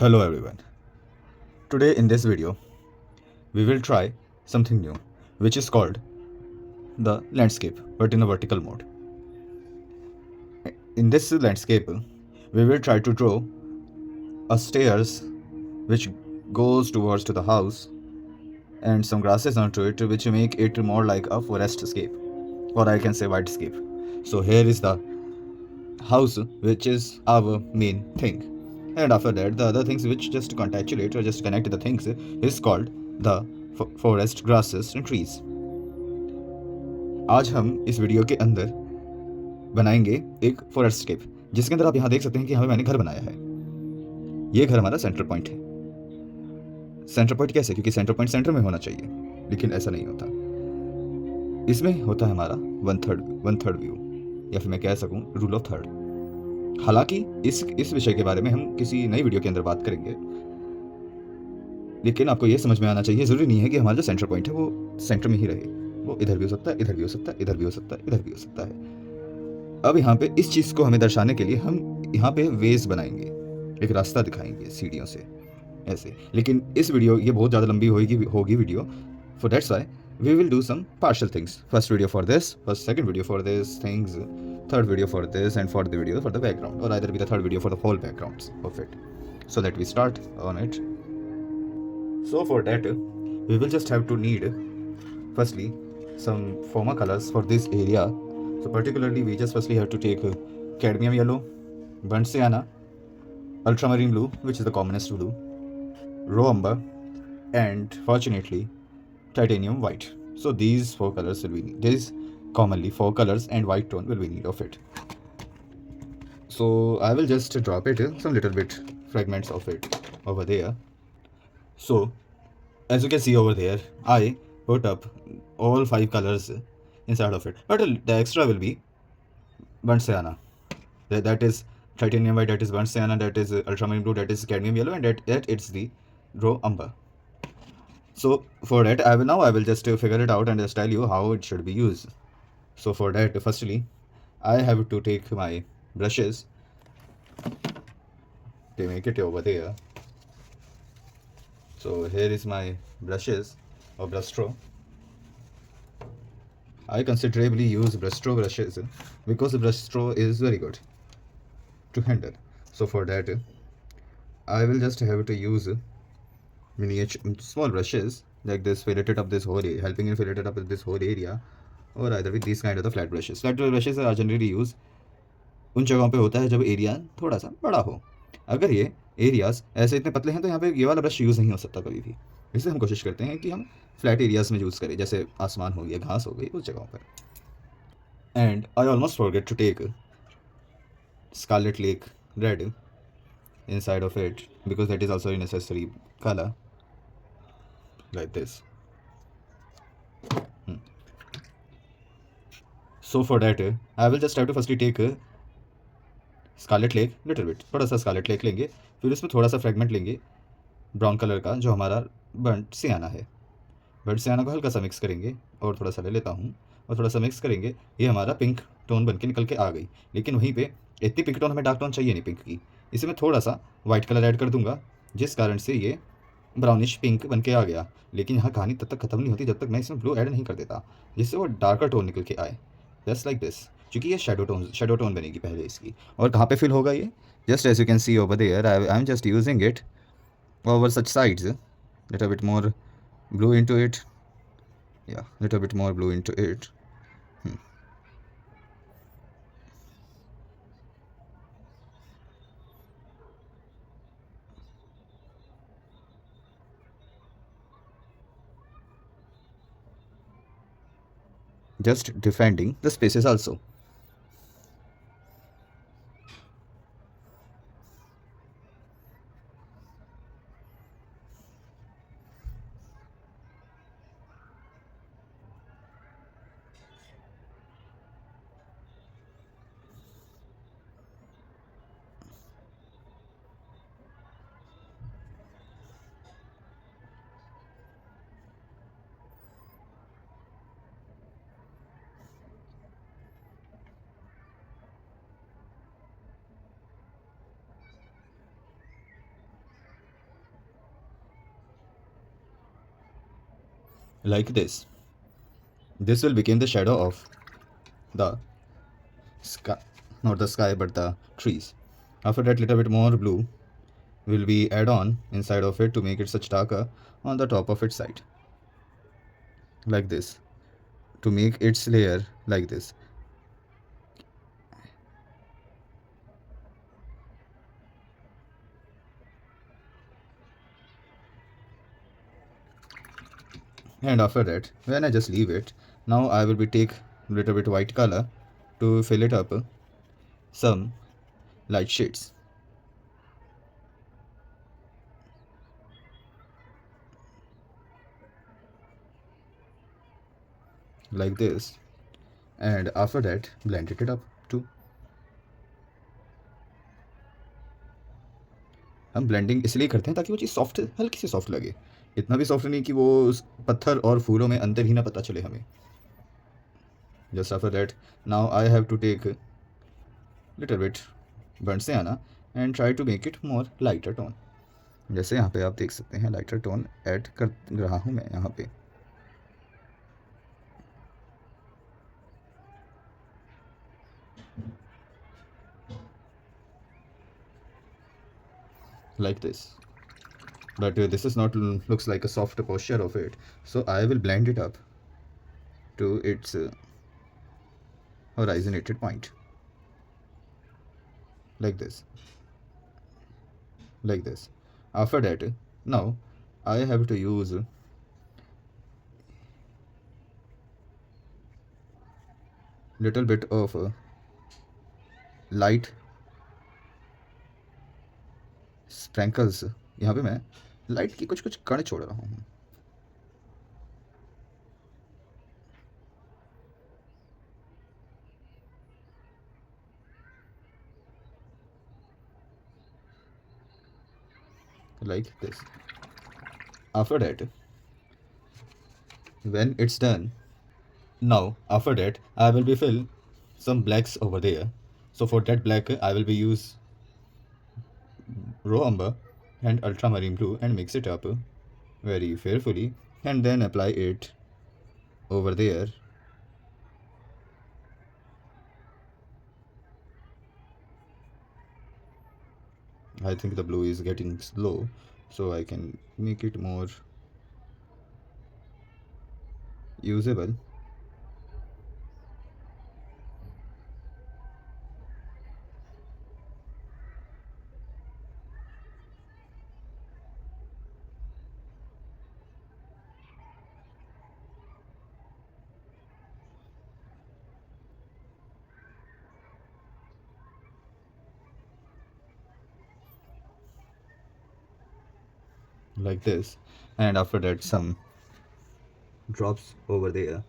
Hello everyone. Today in this video, we will try something new, which is called the landscape, but in a vertical mode. In this landscape, we will try to draw a stairs which goes towards to the house and some grasses onto it which make it more like a forest scape, or I can say whitescape. So here is the house which is our main thing, and after that the other things which just contextuate or just connect the things is called the forest, grasses and trees. आज हम इस video के अंदर बनाएंगे एक फॉरेस्टस्केप, जिसके अंदर आप यहाँ देख सकते हैं कि यहाँ पे मैंने घर बनाया है। ये घर हमारा सेंटर पॉइंट है। सेंटर पॉइंट कैसे? क्योंकि सेंटर पॉइंट सेंटर में होना चाहिए, लेकिन ऐसा नहीं होता। इसमें होता है हमारा वन थर्ड व्यू, या फिर मैं कह सकूँ रूल ऑफ थर्ड। हालांकि इस विषय के बारे में हम किसी नई वीडियो के अंदर बात करेंगे, लेकिन आपको ये समझ में आना चाहिए, ज़रूरी नहीं है कि हमारा जो सेंटर पॉइंट है वो सेंटर में ही रहे। वो इधर भी हो सकता है, इधर भी हो सकता है, इधर भी हो सकता है, इधर भी हो सकता है। अब यहाँ पे इस चीज़ को हमें दर्शाने के लिए हम यहाँ पे वेज बनाएंगे, एक रास्ता दिखाएंगे सीढ़ियों से ऐसे। लेकिन इस वीडियो ये बहुत ज़्यादा लंबी होगी video, for that's why we will do some partial things. First video for this, first second video for this things, third video for this, and fourth video for the background, or either be the third video for the whole backgrounds of it. So let we start on it. So for that, we will just have to need firstly some former colors for this area. So particularly we just firstly have to take cadmium yellow, burnt sienna, ultramarine blue, which is the commonest blue, raw umber, and fortunately titanium white. So these four colors will we need. These commonly four colors and white tone will we need of it. So I will just drop it some little bit fragments of it over there. So as you can see over there, I put up all five colors inside of it, but the extra will be burnt sienna. That is titanium white, that is burnt sienna, that is ultramarine blue, that is cadmium yellow, and that it's the raw umber. So for that, I will just figure it out and just tell you how it should be used. So for that, firstly, I have to take my brushes. They make it over there. So here is my brushes or brush straw. I considerably use brush straw brushes because the brush straw is very good to handle. So for that, I will just have to use miniature small brushes like this, fillet up this whole area, helping in fillet up this whole area, or either with these kind of the flat brushes. Flat brushes are generally used उन जगहों पे होता है जब area थोड़ा सा बड़ा हो। अगर ये एरियाज ऐसे इतने पतले हैं तो यहाँ पे ये वाला ब्रश यूज़ नहीं हो सकता कभी भी। इसलिए हम कोशिश करते हैं कि हम फ्लैट एरियाज में यूज़ करें, जैसे आसमान हो गया, घास हो गई, उस जगहों पर। And I almost forget to take scarlet lake red inside of it, because that is also a necessary color like this. So for that, I will just have to firstly take scarlet lake little bit, थोड़ा सा Scarlett lake लेंगे, फिर उसमें थोड़ा सा fragment लेंगे brown colour का जो हमारा बर्nt सियाना है। बर्nt सियाना को हल्का सा मिक्स करेंगे, और थोड़ा सा ले लेता हूँ और थोड़ा सा मिक्स करेंगे। ये हमारा पिंक टोन बन के निकल के आ गई, लेकिन वहीं पे इतनी पिंक टोन हमें डार्क टोन चाहिए नहीं पिंक की। इसे मैं थोड़ा सा वाइट कलर ऐड कर दूंगा, जिस कारण से ये ब्राउनिश पिंक बन के आ गया। लेकिन यहाँ कहानी तब तक ख़त्म नहीं होती जब तक मैं इसमें ब्लू ऐड नहीं कर देता, जिससे वो डार्कर टोन निकल के आए, जस्ट लाइक दिस। क्योंकि ये शेडो टोन बनेगी पहले इसकी। और कहाँ पे फिल होगा ये? Just as you can see over there, I am just using it over such sides, little bit more blue into it, yeah, little bit more blue into it. Just defending the spaces also. like this. This will become the shadow of the sky, not the sky but the trees. After that, little bit more blue will be add on inside of it to make it such darker on the top of its side, like this, to make its layer like this. And after that, when I just leave it, now I will be take little bit white color to fill it up some light shades, like this. And after that, blend it up too. हम blending इसलिए करते हैं ताकि वो चीज़ soft, हल्की सी soft लगे, इतना भी सॉफ्ट नहीं कि वो पत्थर और फूलों में अंतर ही ना पता चले हमें. Just after that, now I have to take little bit burnt sienna and try to make it more lighter tone. जैसे यहाँ पे आप देख सकते हैं लाइटर टोन ऐड कर रहा हूँ मैं यहाँ पे. Like this. But this is not looks like a soft posture of it, so I will blend it up to its horizonated point, like this, like this. After that, now I have to use little bit of light sprinkles. यहाँ पे मैं light की कुछ कुछ कण छोड़ रहा हूँ. Like this. After that, when it's done, now after that I will be fill some blacks over there. So for that black I will be use raw umber and ultramarine blue and mix it up very carefully and then apply it over there. I think the blue is getting slow, so I can make it more usable. Like this, and after that some drops over there.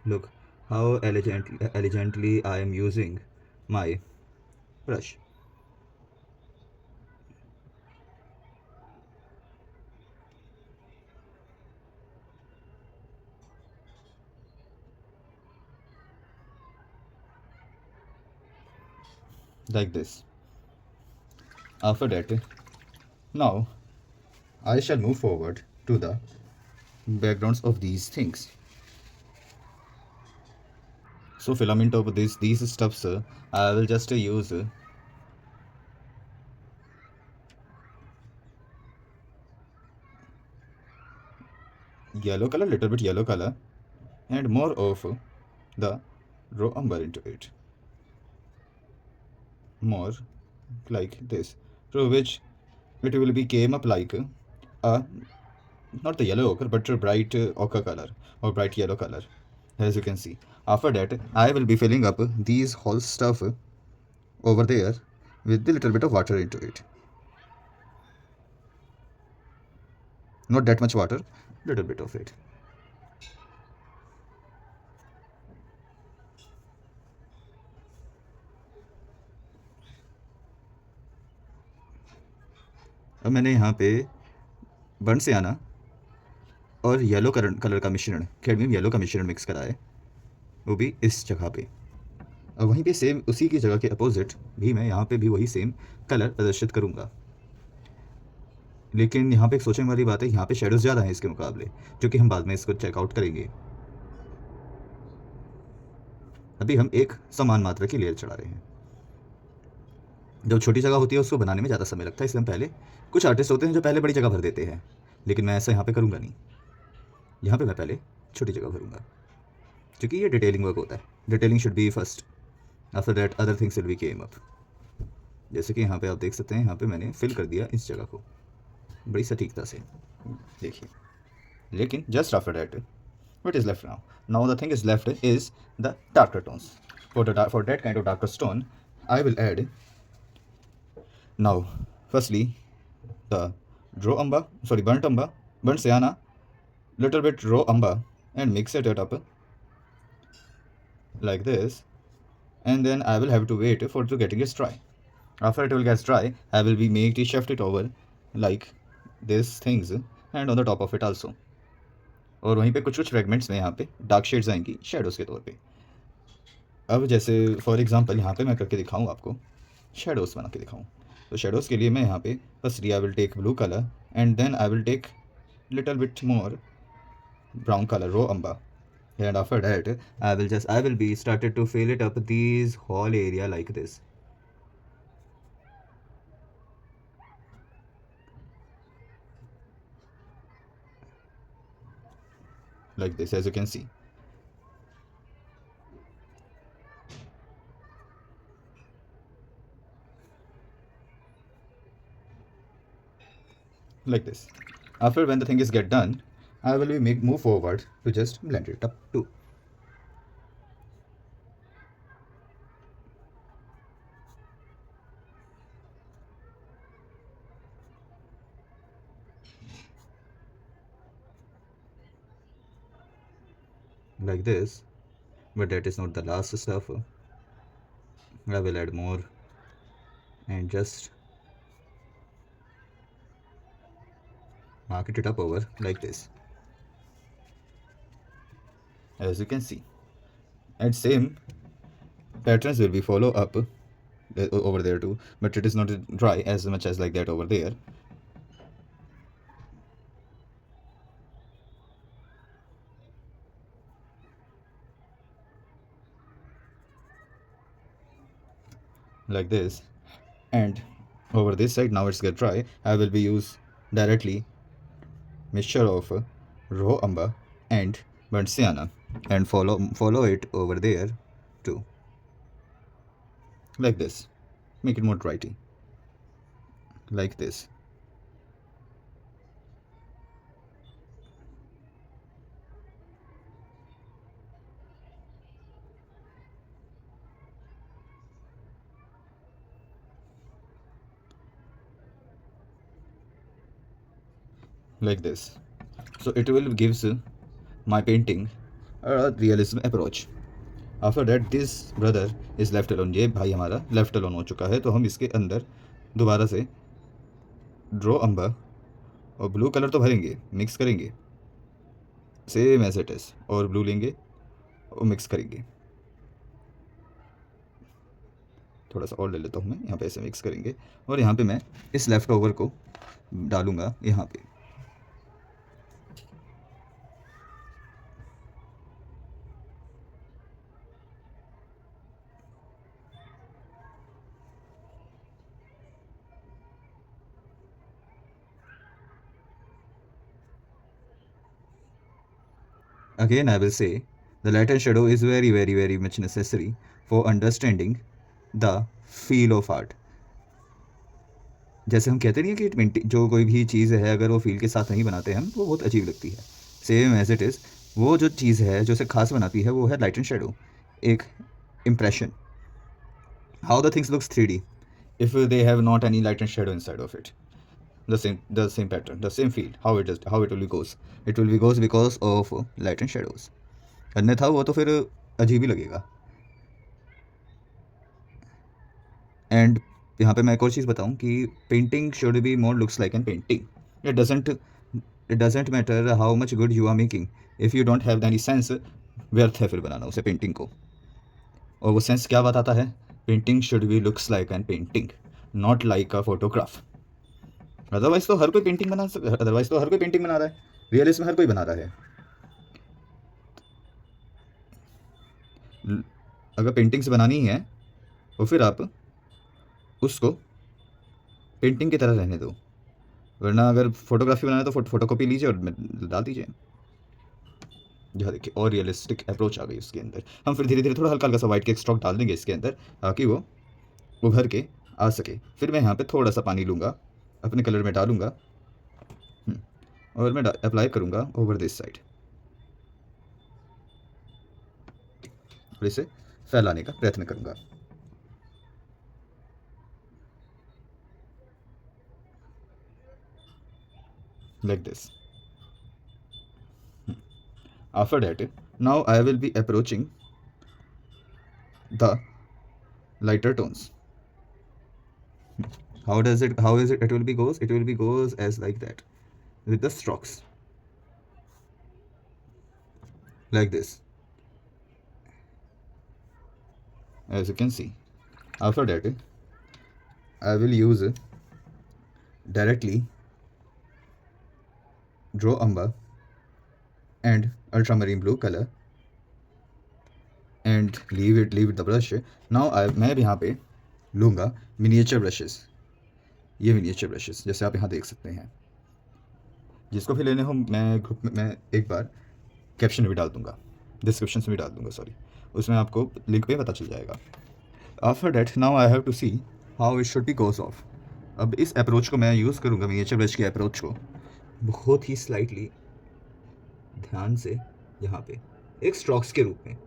Look how elegantly I am using my brush. Like this. After that, now I shall move forward to the backgrounds of these things. So filament of these stuffs I will just use yellow color, little bit yellow color, and more of the raw umber into it, more like this, through which it will be came up like a, not the yellow ochre but a bright ochre color or bright yellow color, as you can see. After that I will be filling up these whole stuff over there with a little bit of water into it. Not that much water, little bit of it. अब मैंने यहाँ पे burn सियाना और yellow colour का मिश्रण, cadmium yellow का मिश्रण mix करा है, वो भी इस जगह पे. और वहीं पे सेम उसी की जगह के अपोजिट भी मैं यहाँ पे भी वही सेम कलर प्रदर्शित करूँगा. लेकिन यहाँ पे एक सोचने वाली बात है, यहाँ पे शेडोज़ ज़्यादा हैं इसके मुकाबले, जो कि हम बाद में इसको चेकआउट करेंगे। अभी हम एक समान मात्रा की लेयर चढ़ा रहे हैं। जब छोटी जगह होती है उसको बनाने में ज़्यादा समय लगता है, इसलिए हम पहले, कुछ आर्टिस्ट होते हैं जो पहले बड़ी जगह भर देते हैं, लेकिन मैं ऐसा यहाँ पे करूँगा नहीं। यहाँ पे मैं पहले छोटी जगह भरूँगा, क्योंकि ये डिटेलिंग वर्क होता है। Detailing should be first, after that other things will be came up. जैसे कि यहाँ पे आप देख सकते हैं, यहाँ पे मैंने फिल कर दिया इस जगह को बड़ी सटीकता से, देखिए। लेकिन just after that what is left now the thing is left is the darker tones. For that kind of darker stone I will add now firstly the burnt sienna, little bit raw umber, and mix it up like this, and then I will have to wait for to getting it dry. After it will get dry, I will be make it shift it over like these things and on the top of it also. और वहीं पे कुछ कुछ fragments में यहाँ पे dark shades आएंगी shadows के तौर पे। अब जैसे फॉर एग्जांपल यहाँ पे मैं करके दिखाऊँ आपको, शेडोज़ बना के दिखाऊँ, तो शेडोज़ के लिए मैं यहाँ पे firstly I will take blue colour and then I will take little bit more brown color raw umber, and after that I will be started to fill it up these whole area like this. Like this, as you can see. Like this. After when the thing is get done, I will be move forward to just blend it up too. Like this, but that is not the last stuff. I will add more and just mark it up over like this, as you can see. And same patterns will be follow up over there too, but it is not dry as much as like that over there. Like this, and over this side now it's get dry, I will be use directly mixture of raw umber and burnt sienna and follow it over there too, like this. Make it more dryty, like this. Like this. So it will gives my painting a realism approach. After that this brother is left alone. ये भाई हमारा left alone हो चुका है, तो हम इसके अंदर दोबारा से ड्रॉ अम्बर और ब्लू कलर तो भरेंगे, मिक्स करेंगे सेम एज इट इज़, और ब्लू लेंगे और मिक्स करेंगे। थोड़ा सा और ले लेता हूँ मैं, यहाँ पे ऐसे मिक्स करेंगे और यहाँ पे मैं इस लेफ़्ट ओवर को डालूँगा यहाँ पे। Again, I will say the light and shadow is very, very, very much necessary for understanding the feel of art. जैसे हम कहते नहीं है कि पेंटिंग जो कोई भी चीज़ है अगर वो फील के साथ नहीं बनाते हम तो वो बहुत अजीब लगती है। सेम एज इट इज़, वो जो चीज़ है जो उसे खास बनाती है वो है लाइट एंड शेडो, एक impression. How the things looks 3D if they have not any light and shadow inside of it. The same pattern, the same feel, how it will be goes. It will be goes because of light and shadows. अन्यथा वो तो फिर अजीब ही लगेगा। And यहाँ पे मैं एक और चीज़ बताऊँ कि painting should be more looks like an painting. It doesn't matter how much good you are making, if you don't have any sense, व्यर्थ है फिर बनाना उसे पेंटिंग को। और वो सेंस क्या बताता है? Painting should B looks like an painting, not like a photograph. Otherwise तो हर कोई पेंटिंग बना सक अदरवाइज तो हर कोई पेंटिंग बना रहा है, रियलिस्ट में हर कोई बना रहा है। अगर पेंटिंग से बनानी है तो फिर आप उसको पेंटिंग की तरह रहने दो, वरना अगर फोटोग्राफी बनाना है तो फोटोकॉपी लीजिए और डाल दीजिए। यहाँ देखिए और रियलिस्टिक अप्रोच आ गई उसके अंदर। हम फिर धीरे धीरे थोड़ा हल्का हल्का सा वाइट के स्ट्रोक डाल देंगे इसके अंदर, ताकि वो उभर के आ सके। फिर मैं यहाँ पे थोड़ा सा पानी लूँगा, अपने कलर में डालूँगा, और मैं अप्लाई करूँगा ओवर दिस साइड, और इसे फैलाने का प्रयत्न करूँगा। Like this. After that, now I will be approaching the lighter tones. How is it will be goes? It will be goes as like that, with the strokes. Like this. As you can see. After that, I will use directly draw umber and ultramarine blue color and leave it the brush. Now मैं अब यहाँ पे लूँगा miniature brushes. ये miniature brushes जैसे आप यहाँ देख सकते हैं, जिसको भी लेने हो मैं ग्रुप में मैं एक बार कैप्शन में भी डाल दूँगा, डिस्क्रिप्शन में भी डाल दूँगा, सॉरी, उसमें आपको लिंक पे पता चल जाएगा। After that now I have to see how it should be goes off. अब इस अप्रोच को मैं यूज़ करूँगा, मिनिएचर ब्रश के अप्रोच को बहुत ही स्लाइटली ध्यान से यहाँ पे एक स्ट्रोक्स के रूप में।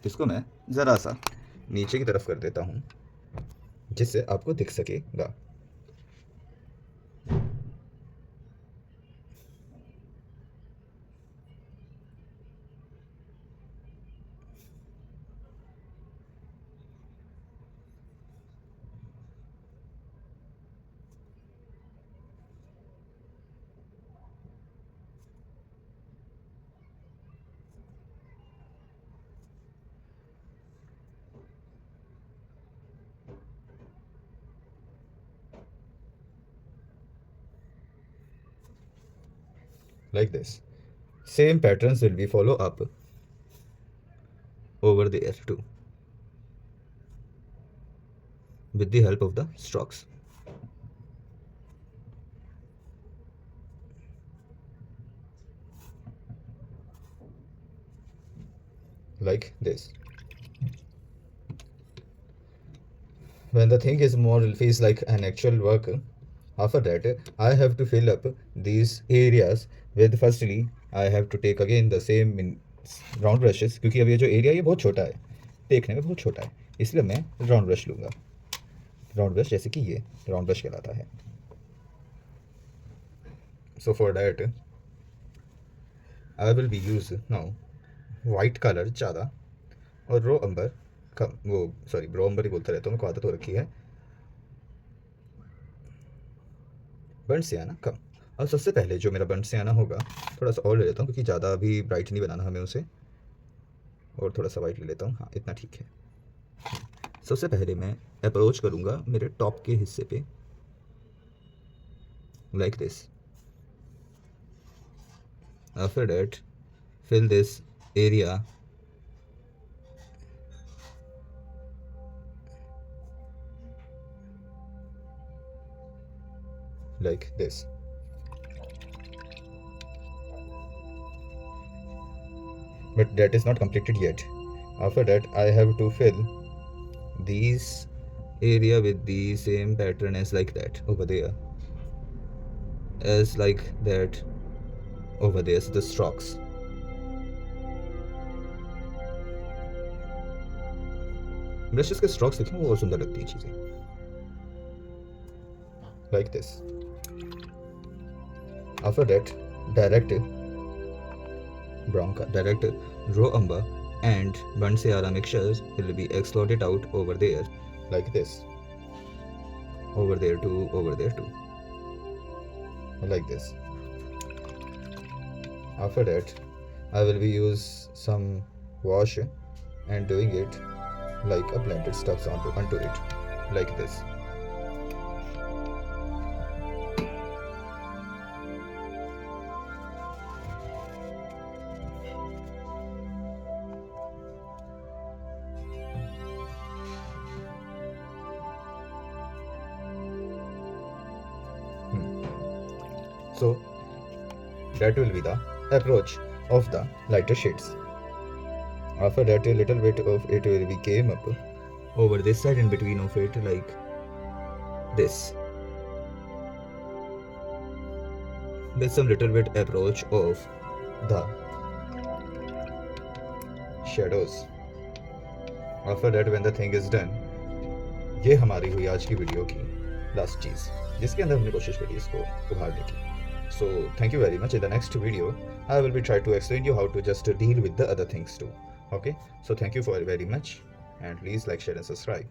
इसको मैं ज़रा सा नीचे की तरफ कर देता हूँ जिससे आपको दिख सकेगा। Like this. Same patterns will be follow up over there too, with the help of the strokes. Like this. When the thing is more feels like an actual work, after that I have to fill up these areas with, firstly I have to take again the same round brushes, क्योंकि अब ये जो area ये बहुत छोटा है, देखने में बहुत छोटा है, इसलिए मैं राउंड ब्रश लूँगा। राउंड ब्रश जैसे कि ये राउंड ब्रश कहलाता है। So for that I will be use now white colour ज़्यादा और रो अंबर कम, वो सॉरी ब्रो अंबर ही बोलता रहता हूँ, मेरे को आदत हो रखी है। बर्न से आना कम। अब सबसे पहले जो मेरा बर्न से आना होगा थोड़ा सा और ले लेता हूँ, क्योंकि ज़्यादा भी ब्राइट नहीं बनाना हमें उसे, और थोड़ा सा वाइट ले लेता हूँ, हाँ इतना ठीक है। सबसे पहले मैं अप्रोच करूँगा मेरे टॉप के हिस्से पे, like this. After that fill this area like this. But that is not completed yet. After that I have to fill these area with the same pattern as like that over there, as like that over there, so the strokes. Brushes के strokes देखें वो और सुंदर लगती है चीज़ें, like this. After that, direct raw umber and burnt sienna mixtures will be exploded out over there, like this. Over there too, like this. After that, I will be use some wash and doing it like a blended stuff onto it, like this. So that will be the approach of the lighter shades. After that, a little bit of it will be came up over this side, in between of it, like this. With some little bit approach of the shadows. After that, when the thing is done, ये हमारी हुई आज की video की last चीज़, जिसके अंदर हमने कोशिश करी इसको उभारने की. So thank you very much. In the next video, I will be try to explain you how to just deal with the other things too. Okay. So thank you for very much, and please like, share, and subscribe.